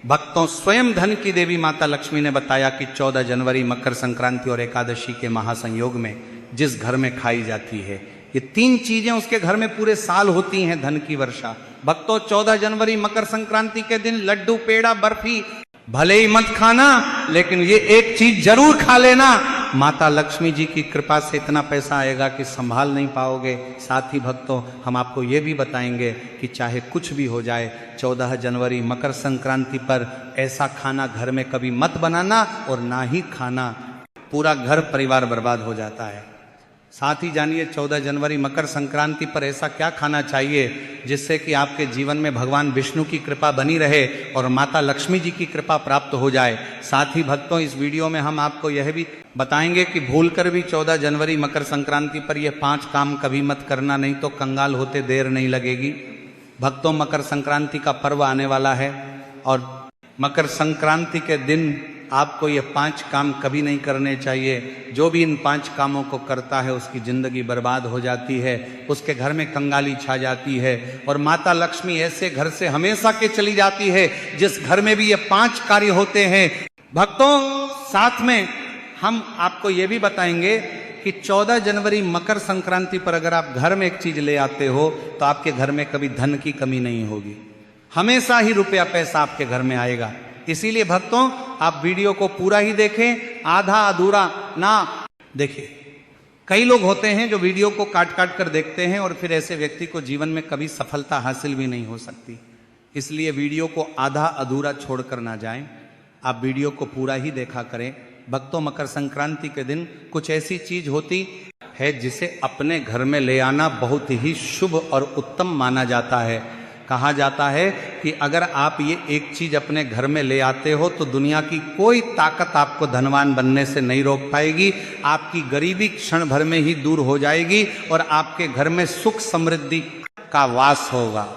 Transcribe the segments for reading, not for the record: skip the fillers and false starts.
भक्तों, स्वयं धन की देवी माता लक्ष्मी ने बताया कि 14 जनवरी मकर संक्रांति और एकादशी के महासंयोग में जिस घर में खाई जाती है, ये 3 चीजें उसके घर में पूरे साल होती हैं धन की वर्षा। भक्तों, 14 जनवरी मकर संक्रांति के दिन लड्डू, पेड़ा, बर्फी भले ही मत खाना, लेकिन ये एक चीज जरूर खा लेना, माता लक्ष्मी जी की कृपा से इतना पैसा आएगा कि संभाल नहीं पाओगे। साथ ही भक्तों, हम आपको ये भी बताएंगे कि चाहे कुछ भी हो जाए, 14 जनवरी मकर संक्रांति पर ऐसा खाना घर में कभी मत बनाना और ना ही खाना, पूरा घर परिवार बर्बाद हो जाता है। साथ ही जानिए 14 जनवरी मकर संक्रांति पर ऐसा क्या खाना चाहिए जिससे कि आपके जीवन में भगवान विष्णु की कृपा बनी रहे और माता लक्ष्मी जी की कृपा प्राप्त हो जाए। साथ ही भक्तों, इस वीडियो में हम आपको यह भी बताएंगे कि भूलकर भी 14 जनवरी मकर संक्रांति पर यह 5 काम कभी मत करना, नहीं तो कंगाल होते देर नहीं लगेगी। भक्तों, मकर संक्रांति का पर्व आने वाला है और मकर संक्रांति के दिन आपको ये 5 काम कभी नहीं करने चाहिए। जो भी इन 5 कामों को करता है उसकी जिंदगी बर्बाद हो जाती है, उसके घर में कंगाली छा जाती है और माता लक्ष्मी ऐसे घर से हमेशा के चली जाती है जिस घर में भी ये 5 कार्य होते हैं। भक्तों, साथ में हम आपको ये भी बताएंगे कि 14 जनवरी मकर संक्रांति पर अगर आप घर में एक चीज ले आते हो तो आपके घर में कभी धन की कमी नहीं होगी, हमेशा ही रुपया पैसा आपके घर में आएगा। इसीलिए भक्तों, आप वीडियो को पूरा ही देखें, आधा अधूरा ना देखिए। कई लोग होते हैं जो वीडियो को काट काट कर देखते हैं और फिर ऐसे व्यक्ति को जीवन में कभी सफलता हासिल भी नहीं हो सकती। इसलिए वीडियो को आधा अधूरा छोड़कर ना जाएं, आप वीडियो को पूरा ही देखा करें। भक्तों, मकर संक्रांति के दिन कुछ ऐसी चीज होती है जिसे अपने घर में ले आना बहुत ही शुभ और उत्तम माना जाता है। कहा जाता है कि अगर आप ये एक चीज अपने घर में ले आते हो तो दुनिया की कोई ताकत आपको धनवान बनने से नहीं रोक पाएगी। आपकी गरीबी क्षण भर में ही दूर हो जाएगी और आपके घर में सुख समृद्धि का वास होगा।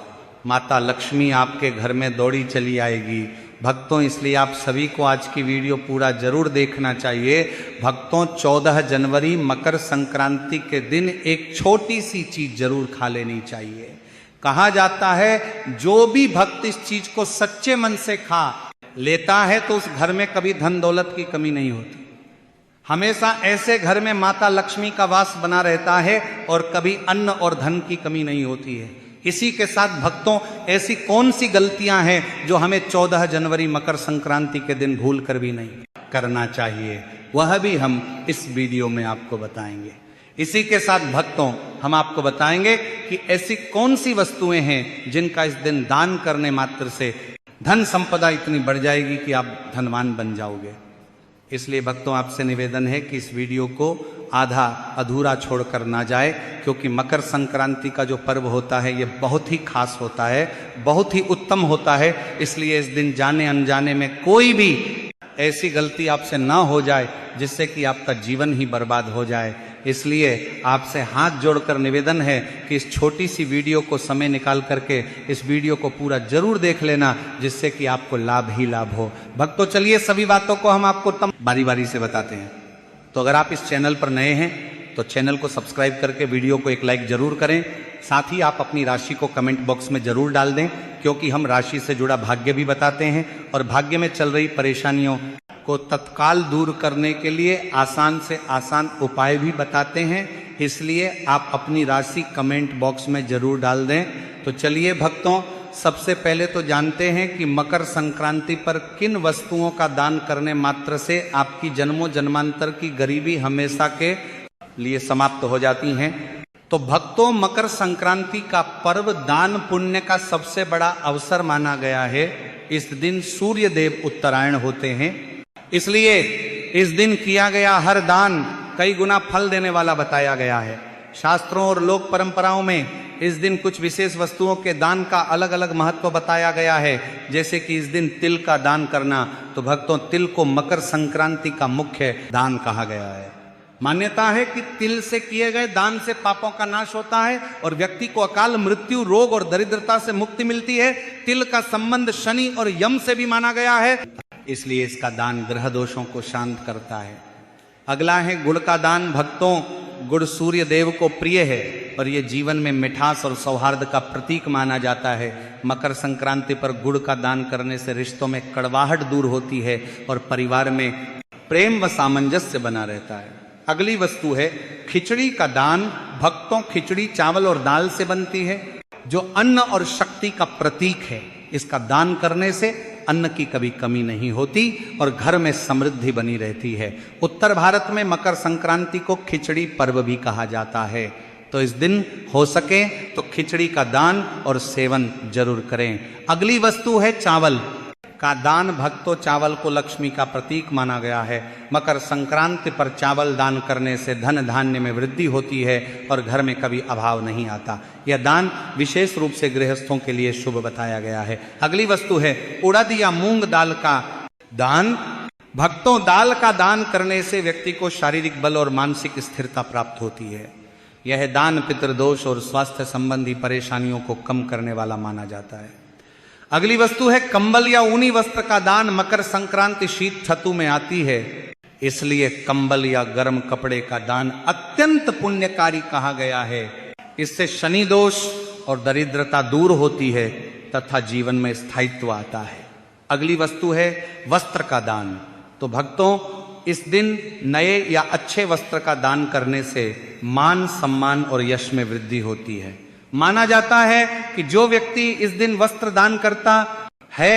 माता लक्ष्मी आपके घर में दौड़ी चली आएगी। भक्तों, इसलिए आप सभी को आज की वीडियो पूरा जरूर देखना चाहिए। भक्तों, 14 जनवरी मकर संक्रांति के दिन एक छोटी सी चीज जरूर खा लेनी चाहिए। कहा जाता है जो भी भक्त इस चीज को सच्चे मन से खा लेता है तो उस घर में कभी धन दौलत की कमी नहीं होती। हमेशा ऐसे घर में माता लक्ष्मी का वास बना रहता है और कभी अन्न और धन की कमी नहीं होती है। इसी के साथ भक्तों, ऐसी कौन सी गलतियां हैं जो हमें 14 जनवरी मकर संक्रांति के दिन भूल कर भी नहीं करना चाहिए, वह भी हम इस वीडियो में आपको बताएंगे। इसी के साथ भक्तों, हम आपको बताएंगे कि ऐसी कौन सी वस्तुएं हैं जिनका इस दिन दान करने मात्र से धन संपदा इतनी बढ़ जाएगी कि आप धनवान बन जाओगे। इसलिए भक्तों, आपसे निवेदन है कि इस वीडियो को आधा अधूरा छोड़कर ना जाए, क्योंकि मकर संक्रांति का जो पर्व होता है ये बहुत ही खास होता है, बहुत ही उत्तम होता है। इसलिए इस दिन जाने अनजाने में कोई भी ऐसी गलती आपसे ना हो जाए जिससे कि आपका जीवन ही बर्बाद हो जाए। इसलिए आपसे हाथ जोड़कर निवेदन है कि इस छोटी सी वीडियो को समय निकाल करके इस वीडियो को पूरा जरूर देख लेना, जिससे कि आपको लाभ ही लाभ हो। भक्तों, चलिए सभी बातों को हम आपको बारी बारी से बताते हैं। तो अगर आप इस चैनल पर नए हैं तो चैनल को सब्सक्राइब करके वीडियो को एक लाइक जरूर करें। साथ ही आप अपनी राशि को कमेंट बॉक्स में जरूर डाल दें, क्योंकि हम राशि से जुड़ा भाग्य भी बताते हैं और भाग्य में चल रही परेशानियों को तत्काल दूर करने के लिए आसान से आसान उपाय भी बताते हैं। इसलिए आप अपनी राशि कमेंट बॉक्स में जरूर डाल दें। तो चलिए भक्तों, सबसे पहले तो जानते हैं कि मकर संक्रांति पर किन वस्तुओं का दान करने मात्र से आपकी जन्मों जन्मांतर की गरीबी हमेशा के लिए समाप्त हो जाती हैं। तो भक्तों, मकर संक्रांति का पर्व दान पुण्य का सबसे बड़ा अवसर माना गया है। इस दिन सूर्य देव उत्तरायण होते हैं, इसलिए इस दिन किया गया हर दान कई गुना फल देने वाला बताया गया है। शास्त्रों और लोक परंपराओं में इस दिन कुछ विशेष वस्तुओं के दान का अलग अलग महत्व बताया गया है। जैसे कि इस दिन तिल का दान करना, तो भक्तों, तिल को मकर संक्रांति का मुख्य दान कहा गया है। मान्यता है कि तिल से किए गए दान से पापों का नाश होता है और व्यक्ति को अकाल मृत्यु, रोग और दरिद्रता से मुक्ति मिलती है। तिल का संबंध शनि और यम से भी माना गया है, इसलिए इसका दान ग्रह दोषों को शांत करता है। अगला है गुड़ का दान। भक्तों, गुड़ सूर्य देव को प्रिय है, और ये जीवन में मिठास और सौहार्द का प्रतीक माना जाता है। मकर संक्रांति पर गुड़ का दान करने से रिश्तों में कड़वाहट दूर होती है और परिवार में प्रेम व सामंजस्य बना रहता है। अगली वस्तु है खिचड़ी का दान। भक्तों, खिचड़ी चावल और दाल से बनती है जो अन्न और शक्ति का प्रतीक है। इसका दान करने से अन्न की कभी कमी नहीं होती और घर में समृद्धि बनी रहती है। उत्तर भारत में मकर संक्रांति को खिचड़ी पर्व भी कहा जाता है। तो इस दिन हो सके तो खिचड़ी का दान और सेवन जरूर करें। अगली वस्तु है चावल का दान। भक्तों, चावल को लक्ष्मी का प्रतीक माना गया है। मकर संक्रांति पर चावल दान करने से धन धान्य में वृद्धि होती है और घर में कभी अभाव नहीं आता। यह दान विशेष रूप से गृहस्थों के लिए शुभ बताया गया है। अगली वस्तु है उड़द या मूंग दाल का दान। भक्तों, दाल का दान करने से व्यक्ति को शारीरिक बल और मानसिक स्थिरता प्राप्त होती है। यह दान पितृदोष और स्वास्थ्य संबंधी परेशानियों को कम करने वाला माना जाता है। अगली वस्तु है कंबल या ऊनी वस्त्र का दान। मकर संक्रांति शीत ऋतु में आती है, इसलिए कंबल या गर्म कपड़े का दान अत्यंत पुण्यकारी कहा गया है। इससे शनि दोष और दरिद्रता दूर होती है तथा जीवन में स्थायित्व आता है। अगली वस्तु है वस्त्र का दान। तो भक्तों, इस दिन नए या अच्छे वस्त्र का दान करने से मान, सम्मान और यश में वृद्धि होती है। माना जाता है कि जो व्यक्ति इस दिन वस्त्र दान करता है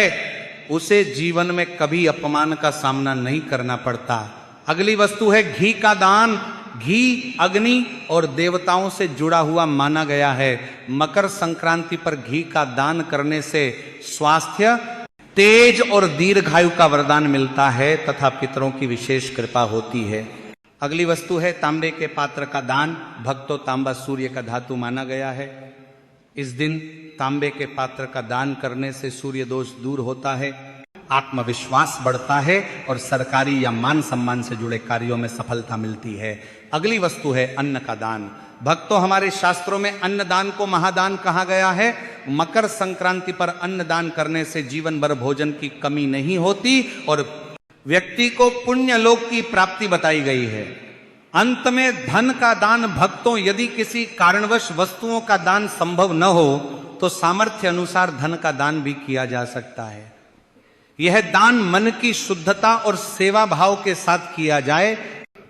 उसे जीवन में कभी अपमान का सामना नहीं करना पड़ता। अगली वस्तु है घी का दान। घी अग्नि और देवताओं से जुड़ा हुआ माना गया है। मकर संक्रांति पर घी का दान करने से स्वास्थ्य, तेज और दीर्घायु का वरदान मिलता है तथा पितरों की विशेष कृपा होती है। अगली वस्तु है तांबे के पात्र का दान। भक्तों, तांबा सूर्य का धातु माना गया है। इस दिन तांबे के पात्र का दान करने से सूर्य दोष दूर होता है, आत्मविश्वास बढ़ता है और सरकारी या मान सम्मान से जुड़े कार्यों में सफलता मिलती है। अगली वस्तु है अन्न का दान। भक्तों, हमारे शास्त्रों में अन्न दान को महादान कहा गया है। मकर संक्रांति पर अन्न दान करने से जीवन भर भोजन की कमी नहीं होती और व्यक्ति को पुण्य लोक की प्राप्ति बताई गई है। अंत में धन का दान। भक्तों, यदि किसी कारणवश वस्तुओं का दान संभव न हो तो सामर्थ्य अनुसार धन का दान भी किया जा सकता है। यह दान मन की शुद्धता और सेवा भाव के साथ किया जाए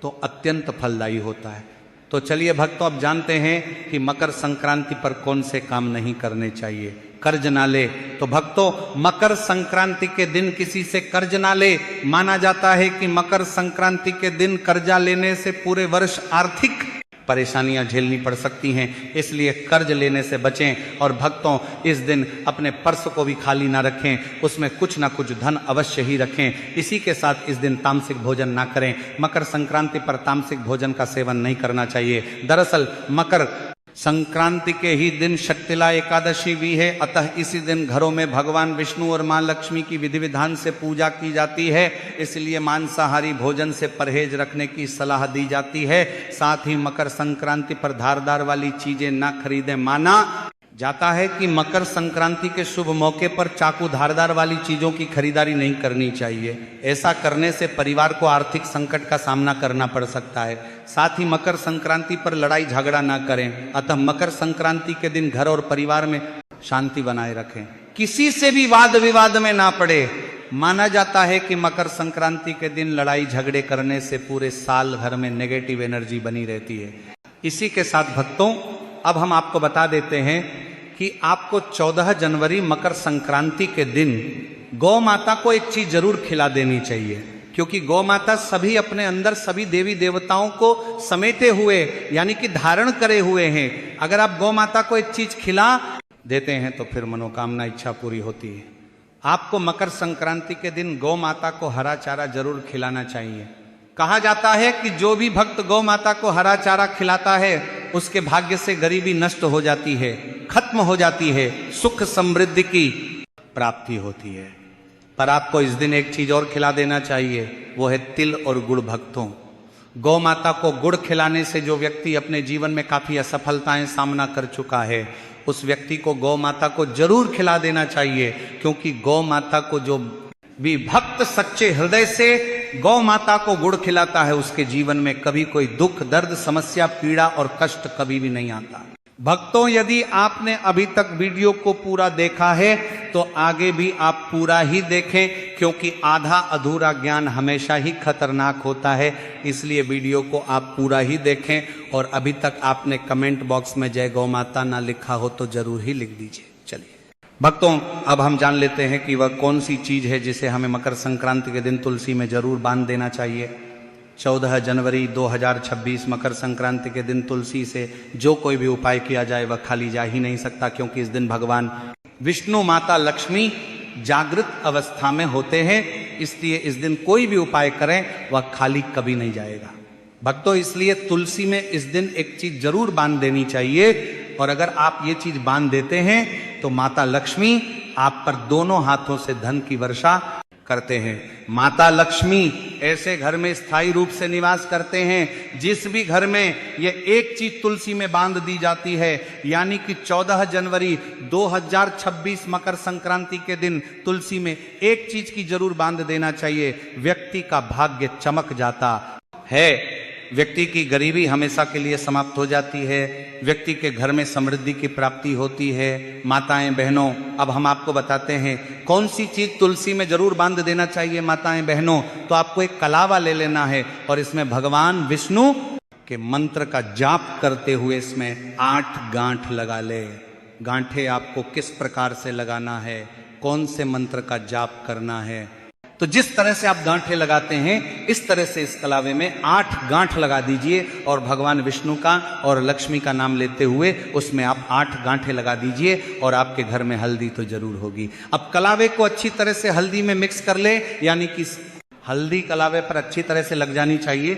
तो अत्यंत फलदायी होता है। तो चलिए भक्तों, अब जानते हैं कि मकर संक्रांति पर कौन से काम नहीं करने चाहिए। कर्ज ना ले। तो भक्तों, मकर संक्रांति के दिन किसी से कर्ज ना ले। माना जाता है कि मकर संक्रांति के दिन कर्जा लेने से पूरे वर्ष आर्थिक परेशानियां झेलनी पड़ सकती हैं, इसलिए कर्ज लेने से बचें। और भक्तों, इस दिन अपने पर्स को भी खाली ना रखें, उसमें कुछ ना कुछ धन अवश्य ही रखें। इसी के साथ इस दिन तामसिक भोजन ना करें। मकर संक्रांति पर तामसिक भोजन का सेवन नहीं करना चाहिए। दरअसल मकर संक्रांति के ही दिन शक्तिला एकादशी भी है, अतः इसी दिन घरों में भगवान विष्णु और मां लक्ष्मी की विधि विधान से पूजा की जाती है, इसलिए मांसाहारी भोजन से परहेज रखने की सलाह दी जाती है। साथ ही मकर संक्रांति पर धारदार वाली चीजें ना खरीदें। माना जाता है कि मकर संक्रांति के शुभ मौके पर चाकू, धारदार वाली चीजों की खरीदारी नहीं करनी चाहिए। ऐसा करने से परिवार को आर्थिक संकट का सामना करना पड़ सकता है। साथ ही मकर संक्रांति पर लड़ाई झगड़ा ना करें। अतः मकर संक्रांति के दिन घर और परिवार में शांति बनाए रखें, किसी से भी वाद विवाद में ना पड़े। माना जाता है कि मकर संक्रांति के दिन लड़ाई झगड़े करने से पूरे साल घर में नेगेटिव एनर्जी बनी रहती है। इसी के साथ भक्तों, अब हम आपको बता देते हैं कि आपको 14 जनवरी मकर संक्रांति के दिन गौ माता को एक चीज जरूर खिला देनी चाहिए, क्योंकि गौ माता सभी अपने अंदर सभी देवी देवताओं को समेटे हुए यानी कि धारण करे हुए हैं। अगर आप गौ माता को एक चीज खिला देते हैं तो फिर मनोकामना इच्छा पूरी होती है। आपको मकर संक्रांति के दिन गौ माता को हरा चारा जरूर खिलाना चाहिए। कहा जाता है कि जो भी भक्त गौ माता को हरा चारा खिलाता है उसके भाग्य से गरीबी नष्ट हो जाती है, खत्म हो जाती है, सुख समृद्धि की प्राप्ति होती है। पर आपको इस दिन एक चीज और खिला देना चाहिए, वो है तिल और गुड़। भक्तों, गौ माता को गुड़ खिलाने से जो व्यक्ति अपने जीवन में काफी असफलताएं सामना कर चुका है उस व्यक्ति को गौ माता को जरूर खिला देना चाहिए, क्योंकि गौ माता को जो भी भक्त सच्चे हृदय से गौ माता को गुड़ खिलाता है उसके जीवन में कभी कोई दुख, दर्द, समस्या, पीड़ा और कष्ट कभी भी नहीं आता। भक्तों, यदि आपने अभी तक वीडियो को पूरा देखा है तो आगे भी आप पूरा ही देखें, क्योंकि आधा अधूरा ज्ञान हमेशा ही खतरनाक होता है। इसलिए वीडियो को आप पूरा ही देखें। और अभी तक आपने कमेंट बॉक्स में जय गौ माता ना लिखा हो तो जरूर ही लिख दीजिए। चलिए भक्तों, अब हम जान लेते हैं कि वह कौन सी चीज है जिसे हमें मकर संक्रांति के दिन तुलसी में जरूर बांध देना चाहिए। 14 जनवरी 2026 मकर संक्रांति के दिन तुलसी से जो कोई भी उपाय किया जाए वह खाली जा ही नहीं सकता, क्योंकि इस दिन भगवान विष्णु माता लक्ष्मी जागृत अवस्था में होते हैं। इसलिए इस दिन कोई भी उपाय करें वह खाली कभी नहीं जाएगा। भक्तों, इसलिए तुलसी में इस दिन एक चीज जरूर बांध देनी चाहिए। और अगर आप ये चीज बांध देते हैं तो माता लक्ष्मी आप पर दोनों हाथों से धन की वर्षा करते हैं। माता लक्ष्मी ऐसे घर में स्थायी रूप से निवास करते हैं जिस भी घर में ये एक चीज तुलसी में बांध दी जाती है, यानी कि 14 जनवरी 2026 मकर संक्रांति के दिन तुलसी में एक चीज की जरूर बांध देना चाहिए। व्यक्ति का भाग्य चमक जाता है, व्यक्ति की गरीबी हमेशा के लिए समाप्त हो जाती है, व्यक्ति के घर में समृद्धि की प्राप्ति होती है। माताएं बहनों, अब हम आपको बताते हैं कौन सी चीज तुलसी में जरूर बांध देना चाहिए। माताएं बहनों, तो आपको एक कलावा ले लेना है और इसमें भगवान विष्णु के मंत्र का जाप करते हुए इसमें 8 गांठ लगा ले। गांठे आपको किस प्रकार से लगाना है, कौन से मंत्र का जाप करना है, तो जिस तरह से आप गांठे लगाते हैं इस तरह से इस कलावे में 8 गांठ लगा दीजिए और भगवान विष्णु का और लक्ष्मी का नाम लेते हुए उसमें आप 8 गांठे लगा दीजिए और आपके घर में हल्दी तो जरूर होगी। अब कलावे को अच्छी तरह से हल्दी में मिक्स कर ले, यानी कि हल्दी कलावे पर अच्छी तरह से लग जानी चाहिए।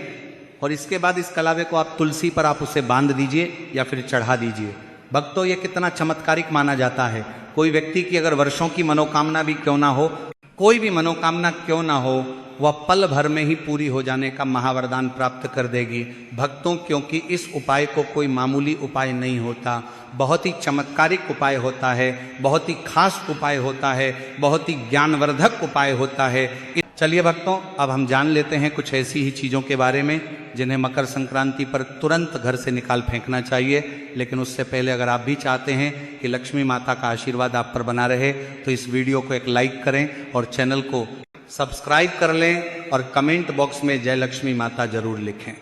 और इसके बाद इस कलावे को आप तुलसी पर आप उसे बांध दीजिए या फिर चढ़ा दीजिए। भक्तों, ये कितना चमत्कारिक माना जाता है। कोई व्यक्ति की अगर वर्षों की मनोकामना भी क्यों ना हो, कोई भी मनोकामना क्यों ना हो, वह पल भर में ही पूरी हो जाने का महावरदान प्राप्त कर देगी। भक्तों, क्योंकि इस उपाय को कोई मामूली उपाय नहीं होता, बहुत ही चमत्कारिक उपाय होता है, बहुत ही खास उपाय होता है, बहुत ही ज्ञानवर्धक उपाय होता है। चलिए भक्तों, अब हम जान लेते हैं कुछ ऐसी ही चीज़ों के बारे में जिन्हें मकर संक्रांति पर तुरंत घर से निकाल फेंकना चाहिए। लेकिन उससे पहले अगर आप भी चाहते हैं कि लक्ष्मी माता का आशीर्वाद आप पर बना रहे तो इस वीडियो को एक लाइक करें और चैनल को सब्सक्राइब कर लें और कमेंट बॉक्स में जय लक्ष्मी माता जरूर लिखें।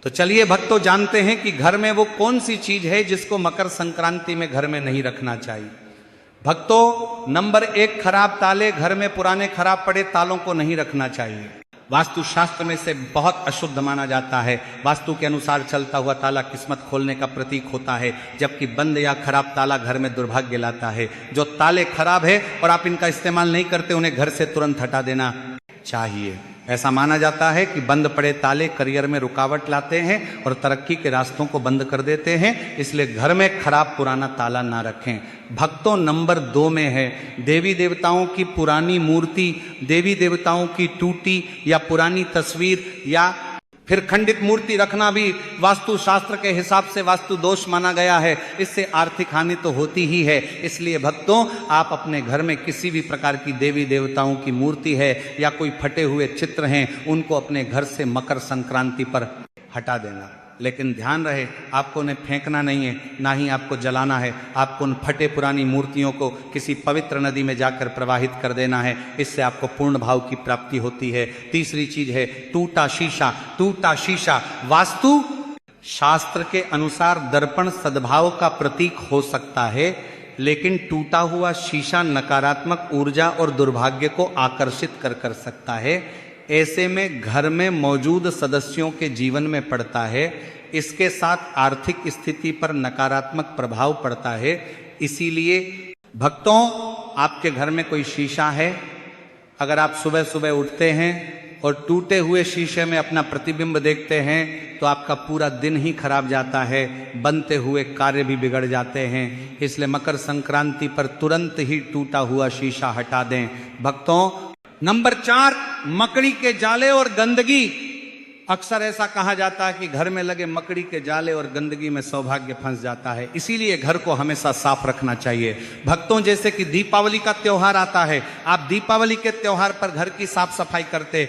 तो चलिए भक्तों, जानते हैं कि घर में वो कौन सी चीज है जिसको मकर संक्रांति में घर में नहीं रखना चाहिए। भक्तों, नंबर 1, खराब ताले। घर में पुराने खराब पड़े तालों को नहीं रखना चाहिए। वास्तु शास्त्र में से बहुत अशुद्ध माना जाता है। वास्तु के अनुसार चलता हुआ ताला किस्मत खोलने का प्रतीक होता है, जबकि बंद या खराब ताला घर में दुर्भाग्य लाता है। जो ताले खराब है और आप इनका इस्तेमाल नहीं करते, उन्हें घर से तुरंत हटा देना चाहिए। ऐसा माना जाता है कि बंद पड़े ताले करियर में रुकावट लाते हैं और तरक्की के रास्तों को बंद कर देते हैं। इसलिए घर में खराब पुराना ताला ना रखें। भक्तों, नंबर 2 में है देवी देवताओं की पुरानी मूर्ति, देवी देवताओं की टूटी या पुरानी तस्वीर या फिर खंडित मूर्ति रखना भी वास्तु शास्त्र के हिसाब से वास्तु दोष माना गया है। इससे आर्थिक हानि तो होती ही है। इसलिए भक्तों, आप अपने घर में किसी भी प्रकार की देवी देवताओं की मूर्ति है या कोई फटे हुए चित्र हैं, उनको अपने घर से मकर संक्रांति पर हटा देना। लेकिन ध्यान रहे, आपको उन्हें फेंकना नहीं है, ना ही आपको जलाना है। आपको उन फटे पुरानी मूर्तियों को किसी पवित्र नदी में जाकर प्रवाहित कर देना है। इससे आपको पूर्ण भाव की प्राप्ति होती है। तीसरी चीज है टूटा शीशा। टूटा शीशा वास्तु शास्त्र के अनुसार दर्पण सद्भाव का प्रतीक हो सकता है, लेकिन टूटा हुआ शीशा नकारात्मक ऊर्जा और दुर्भाग्य को आकर्षित कर सकता है। ऐसे में घर में मौजूद सदस्यों के जीवन में पड़ता है। इसके साथ आर्थिक स्थिति पर नकारात्मक प्रभाव पड़ता है। इसीलिए भक्तों, आपके घर में कोई शीशा है, अगर आप सुबह सुबह उठते हैं और टूटे हुए शीशे में अपना प्रतिबिंब देखते हैं तो आपका पूरा दिन ही खराब जाता है, बनते हुए कार्य भी बिगड़ जाते हैं। इसलिए मकर संक्रांति पर तुरंत ही टूटा हुआ शीशा हटा दें। भक्तों, नंबर 4, मकड़ी के जाले और गंदगी। अक्सर ऐसा कहा जाता है कि घर में लगे मकड़ी के जाले और गंदगी में सौभाग्य फंस जाता है। इसीलिए घर को हमेशा साफ रखना चाहिए। भक्तों, जैसे कि दीपावली का त्योहार आता है, आप दीपावली के त्योहार पर घर की साफ सफाई करते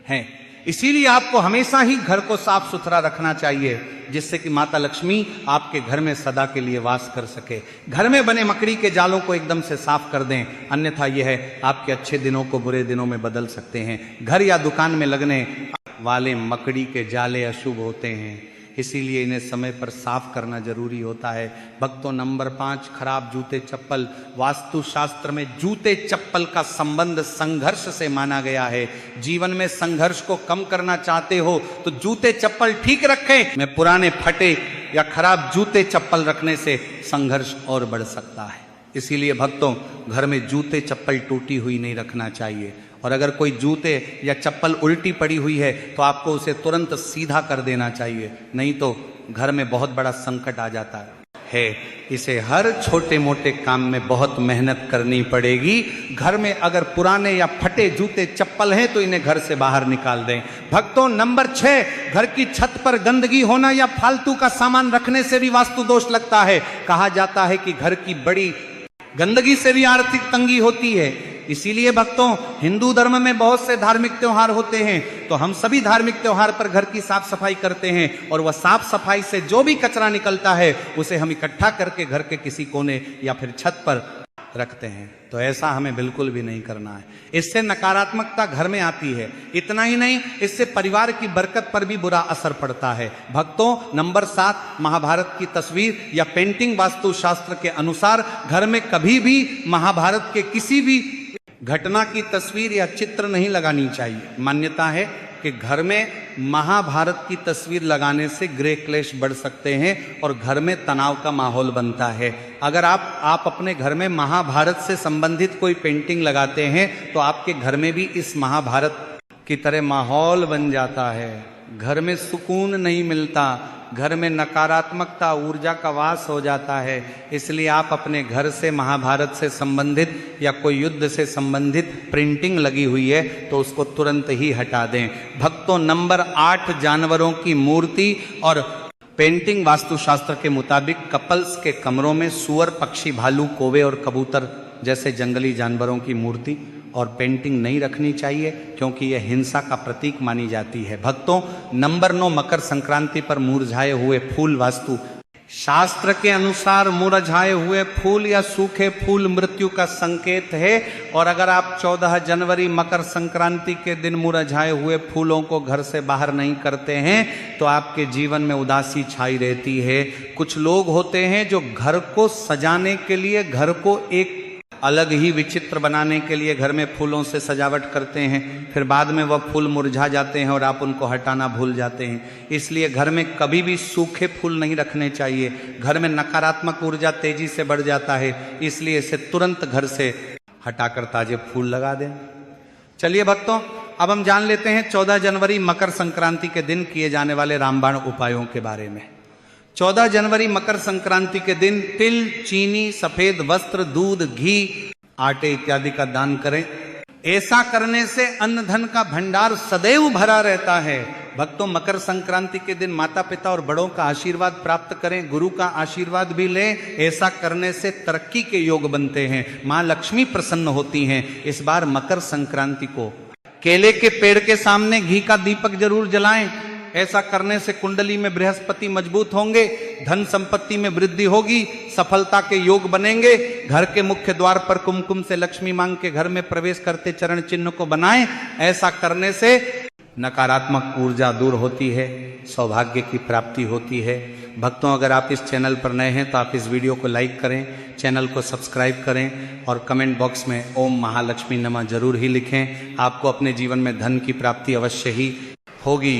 हैं, इसीलिए आपको हमेशा ही घर को साफ सुथरा रखना चाहिए, जिससे कि माता लक्ष्मी आपके घर में सदा के लिए वास कर सके। घर में बने मकड़ी के जालों को एकदम से साफ कर दें, अन्यथा यह है आपके अच्छे दिनों को बुरे दिनों में बदल सकते हैं। घर या दुकान में लगने वाले मकड़ी के जाले अशुभ होते हैं, इसीलिए इन्हें समय पर साफ करना जरूरी होता है। भक्तों, नंबर 5, खराब जूते चप्पल। वास्तु शास्त्र में जूते चप्पल का संबंध संघर्ष से माना गया है। जीवन में संघर्ष को कम करना चाहते हो तो जूते चप्पल ठीक रखें। में पुराने फटे या खराब जूते चप्पल रखने से संघर्ष और बढ़ सकता है। इसीलिए भक्तों, घर में जूते चप्पल टूटी हुई नहीं रखना चाहिए, और अगर कोई जूते या चप्पल उल्टी पड़ी हुई है तो आपको उसे तुरंत सीधा कर देना चाहिए, नहीं तो घर में बहुत बड़ा संकट आ जाता है। इसे हर छोटे मोटे काम में बहुत मेहनत करनी पड़ेगी। घर में अगर पुराने या फटे जूते चप्पल हैं तो इन्हें घर से बाहर निकाल दें। भक्तों, नंबर 6, घर की छत पर गंदगी होना या फालतू का सामान रखने से भी वास्तु दोष लगता है। कहा जाता है कि घर की बड़ी गंदगी से भी आर्थिक तंगी होती है। इसीलिए भक्तों, हिंदू धर्म में बहुत से धार्मिक त्योहार होते हैं, तो हम सभी धार्मिक त्योहार पर घर की साफ सफाई करते हैं, और वह साफ सफाई से जो भी कचरा निकलता है उसे हम इकट्ठा करके घर के किसी कोने या फिर छत पर रखते हैं। तो ऐसा हमें बिल्कुल भी नहीं करना है। इससे नकारात्मकता घर में आती है। इतना ही नहीं, इससे परिवार की बरकत पर भी बुरा असर पड़ता है। भक्तों, नंबर 7, महाभारत की तस्वीर या पेंटिंग वास्तु शास्त्र के अनुसार घर में कभी भी महाभारत के किसी भी घटना की तस्वीर या चित्र नहीं लगानी चाहिए। मान्यता है कि घर में महाभारत की तस्वीर लगाने से गृह क्लेश बढ़ सकते हैं और घर में तनाव का माहौल बनता है। अगर आप अपने घर में महाभारत से संबंधित कोई पेंटिंग लगाते हैं तो आपके घर में भी इस महाभारत की तरह माहौल बन जाता है। घर में सुकून नहीं मिलता, घर में नकारात्मकता, ऊर्जा का वास हो जाता है। इसलिए आप अपने घर से महाभारत से संबंधित या कोई युद्ध से संबंधित प्रिंटिंग लगी हुई है तो उसको तुरंत ही हटा दें। भक्तों, नंबर 8, जानवरों की मूर्ति और पेंटिंग वास्तुशास्त्र के मुताबिक कपल्स के कमरों में सुअर, पक्षी, भालू, कौवे और कबूतर जैसे जंगली जानवरों की मूर्ति और पेंटिंग नहीं रखनी चाहिए, क्योंकि यह हिंसा का प्रतीक मानी जाती है। भक्तों, नंबर 9, मकर संक्रांति पर मुरझाए हुए फूल। वास्तु शास्त्र के अनुसार मुरझाए हुए फूल या सूखे फूल मृत्यु का संकेत है, और अगर आप 14 जनवरी मकर संक्रांति के दिन मुरझाए हुए फूलों को घर से बाहर नहीं करते हैं तो आपके जीवन में उदासी छाई रहती है। कुछ लोग होते हैं जो घर को सजाने के लिए, घर को एक अलग ही विचित्र बनाने के लिए घर में फूलों से सजावट करते हैं, फिर बाद में वह फूल मुरझा जाते हैं और आप उनको हटाना भूल जाते हैं। इसलिए घर में कभी भी सूखे फूल नहीं रखने चाहिए। घर में नकारात्मक ऊर्जा तेजी से बढ़ जाता है, इसलिए इसे तुरंत घर से हटाकर ताजे फूल लगा दें। चलिए भक्तों, अब हम जान लेते हैं 14 जनवरी मकर संक्रांति के दिन किए जाने वाले रामबाण उपायों के बारे में। 14 जनवरी मकर संक्रांति के दिन तिल, चीनी, सफेद वस्त्र, दूध, घी, आटे इत्यादि का दान करें। ऐसा करने से अन्न धन का भंडार सदैव भरा रहता है। भक्तों, मकर संक्रांति के दिन माता पिता और बड़ों का आशीर्वाद प्राप्त करें, गुरु का आशीर्वाद भी लें। ऐसा करने से तरक्की के योग बनते हैं, माँ लक्ष्मी प्रसन्न होती हैं। इस बार मकर संक्रांति को केले के पेड़ के सामने घी का दीपक जरूर जलाएं। ऐसा करने से कुंडली में बृहस्पति मजबूत होंगे, धन संपत्ति में वृद्धि होगी, सफलता के योग बनेंगे। घर के मुख्य द्वार पर कुमकुम से लक्ष्मी मांग के घर में प्रवेश करते चरण चिन्ह को बनाएं। ऐसा करने से नकारात्मक ऊर्जा दूर होती है, सौभाग्य की प्राप्ति होती है। भक्तों, अगर आप इस चैनल पर नए हैं तो आप इस वीडियो को लाइक करें, चैनल को सब्सक्राइब करें और कमेंट बॉक्स में ओम महालक्ष्मी नमः जरूर ही लिखें। आपको अपने जीवन में धन की प्राप्ति अवश्य ही होगी।